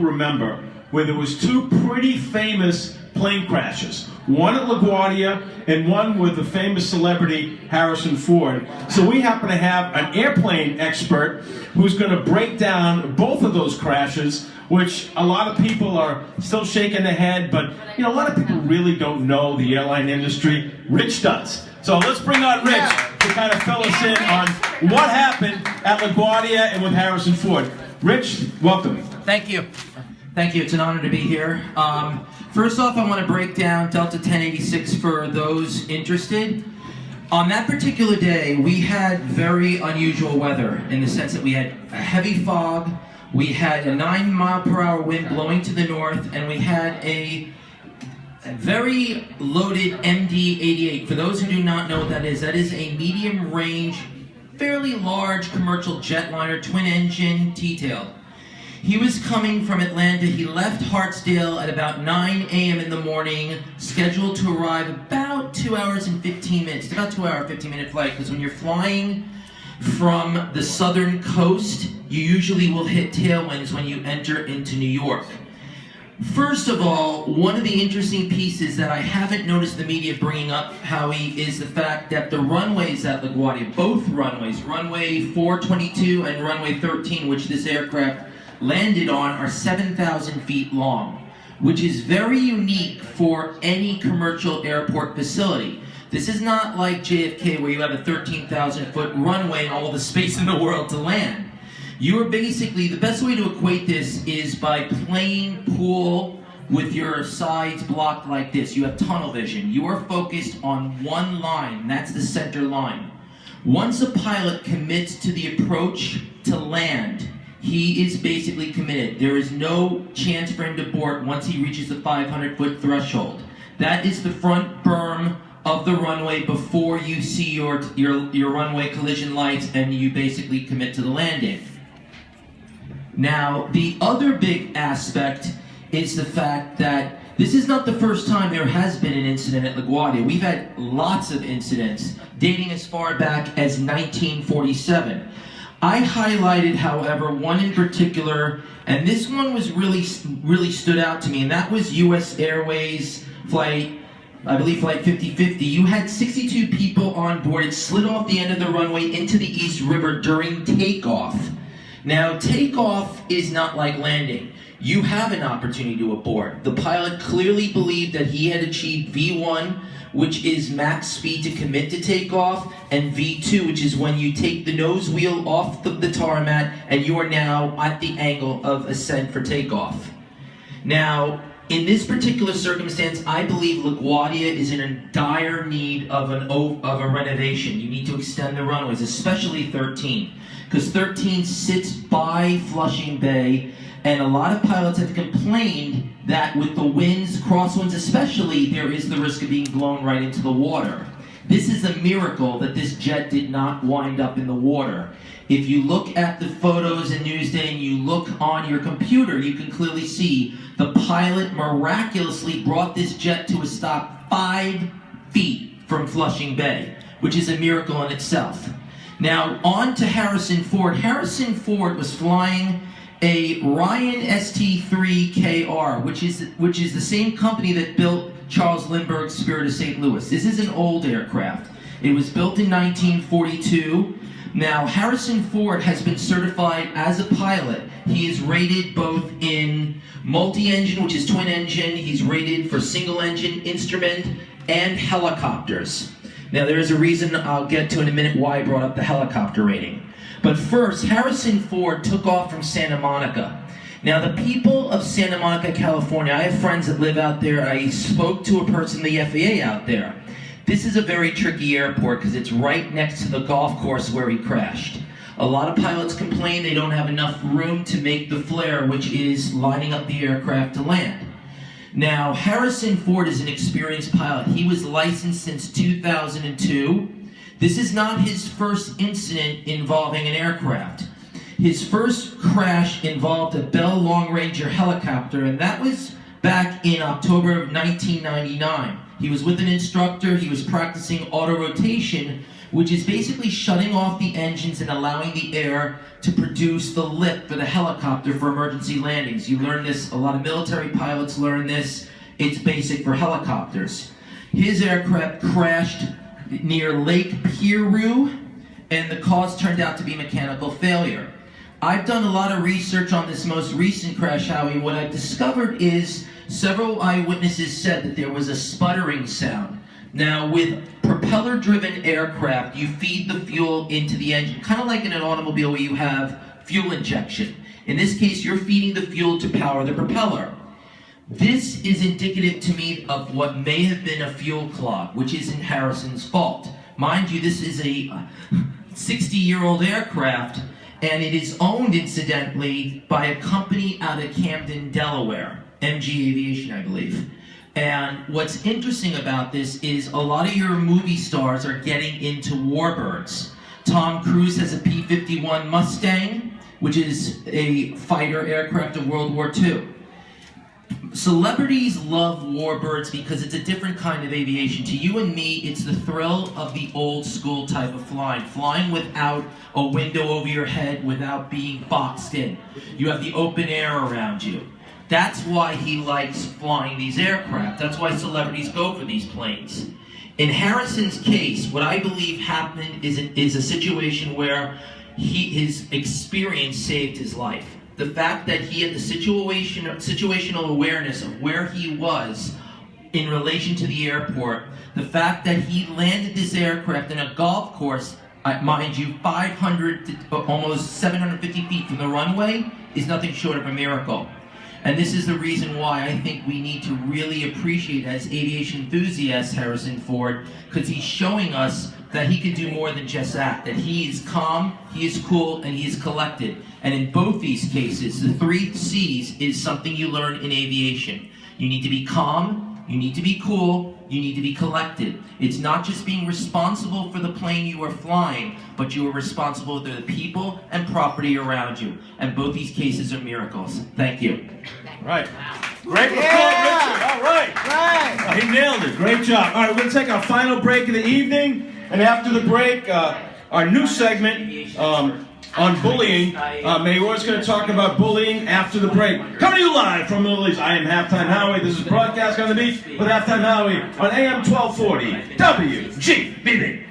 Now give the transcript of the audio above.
remember where there was two pretty famous plane crashes, one at LaGuardia and one with the famous celebrity Harrison Ford. So we happen to have an airplane expert who's going to break down both of those crashes, which a lot of people are still shaking their head, but you know, a lot of people really don't know the airline industry. Rich does. So let's bring on Rich to kind of fill us in on what happened at LaGuardia and with Harrison Ford. Rich, welcome. Thank you. Thank you. It's an honor to be here. First off, I want to break down Delta 1086 for those interested. On that particular day, we had very unusual weather in the sense that we had a heavy fog, we had a 9-mile-per-hour wind blowing to the north, and we had a very loaded MD-88. For those who do not know what that is a medium-range, fairly large commercial jetliner, twin-engine, T-tail. He was coming from Atlanta. He left Hartsdale at about 9 a.m. in the morning, scheduled to arrive about 2 hours and 15 minutes. It's about 2-hour, 15-minute flight, because when you're flying from the southern coast, you usually will hit tailwinds when you enter into New York. First of all, one of the interesting pieces that I haven't noticed the media bringing up, Howie, is the fact that the runways at LaGuardia, both runways, runway 422 and runway 13, which this aircraft landed on, are 7,000 feet long, which is very unique for any commercial airport facility. This is not like JFK where you have a 13,000-foot runway and all the space in the world to land. You are basically, the best way to equate this is by playing pool with your sides blocked like this. You have tunnel vision. You are focused on one line, and that's the center line. Once a pilot commits to the approach to land, he is basically committed. There is no chance for him to abort once he reaches the 500-foot threshold. That is the front berm of the runway before you see your runway collision lights and you basically commit to the landing. Now, the other big aspect is the fact that this is not the first time there has been an incident at LaGuardia. We've had lots of incidents dating as far back as 1947. I highlighted, however, one in particular, and this one was really stood out to me, and that was U.S. Airways flight, I believe flight 5050. You had 62 people on board. It slid off the end of the runway into the East River during takeoff. Now, takeoff is not like landing. You have an opportunity to abort. The pilot clearly believed that he had achieved V1, which is max speed to commit to takeoff, and V2, which is when you take the nose wheel off the tarmac and you are now at the angle of ascent for takeoff. Now, in this particular circumstance, I believe LaGuardia is in a dire need of a renovation. You need to extend the runways, especially 13, because 13 sits by Flushing Bay, and a lot of pilots have complained that with the winds, crosswinds especially, there is the risk of being blown right into the water. This is a miracle that this jet did not wind up in the water. If you look at the photos in Newsday and you look on your computer, you can clearly see the pilot miraculously brought this jet to a stop 5 feet from Flushing Bay, which is a miracle in itself. Now, on to Harrison Ford. Harrison Ford was flying a Ryan ST-3KR, which is the same company that built Charles Lindbergh's Spirit of St. Louis. This is an old aircraft. It was built in 1942. Now, Harrison Ford has been certified as a pilot. He is rated both in multi-engine, which is twin engine. He's rated for single engine, instrument, and helicopters. Now, there is a reason I'll get to in a minute why I brought up the helicopter rating. But first, Harrison Ford took off from Santa Monica. Now, the people of Santa Monica, California, I have friends that live out there. I spoke to a person in the FAA out there. This is a very tricky airport because it's right next to the golf course where he crashed. A lot of pilots complain they don't have enough room to make the flare, which is lining up the aircraft to land. Now, Harrison Ford is an experienced pilot. He was licensed since 2002. This is not his first incident involving an aircraft. His first crash involved a Bell Long Ranger helicopter, and that was back in October of 1999. He was with an instructor. He was practicing auto rotation which is basically shutting off the engines and allowing the air to produce the lift for the helicopter for emergency landings. You learn this, a lot of military pilots learn this. It's basic for helicopters. His aircraft crashed near Lake Piru, and the cause turned out to be mechanical failure. I've done a lot of research on this most recent crash, Howie. What I've discovered is several eyewitnesses said that there was a sputtering sound. Now, with propeller-driven aircraft, you feed the fuel into the engine, kind of like in an automobile where you have fuel injection. In this case, you're feeding the fuel to power the propeller. This is indicative to me of what may have been a fuel clog, which isn't Harrison's fault. Mind you, this is a 60-year-old aircraft, and it is owned, incidentally, by a company out of Camden, Delaware, MG Aviation, I believe. And what's interesting about this is a lot of your movie stars are getting into warbirds. Tom Cruise has a P-51 Mustang, which is a fighter aircraft of World War II. Celebrities love warbirds because it's a different kind of aviation. To you and me, it's the thrill of the old school type of flying. Flying without a window over your head, without being boxed in. You have the open air around you. That's why he likes flying these aircraft. That's why celebrities go for these planes. In Harrison's case, what I believe happened is a situation where his experience saved his life. The fact that he had the situational awareness of where he was in relation to the airport, the fact that he landed this aircraft in a golf course, mind you, 500 to almost 750 feet from the runway, is nothing short of a miracle. And this is the reason why I think we need to really appreciate, as aviation enthusiasts, Harrison Ford, because he's showing us that he can do more than just act, that he is calm, he is cool, and he is collected. And in both these cases, the 3 C's is something you learn in aviation. You need to be calm, you need to be cool, you need to be collected. It's not just being responsible for the plane you are flying, but you are responsible for the people and property around you. And both these cases are miracles. Thank you. Right. Great report, Richard. All right. Right. He nailed it. Great job. All right, we're going to take our final break of the evening. And after the break, our new segment on bullying. Mayor's going to talk about bullying after the break. Coming to you live from the Lilly. I am Halftime Howie. This is Broadcast on the Beat with Halftime Howie on AM 1240 WGBB.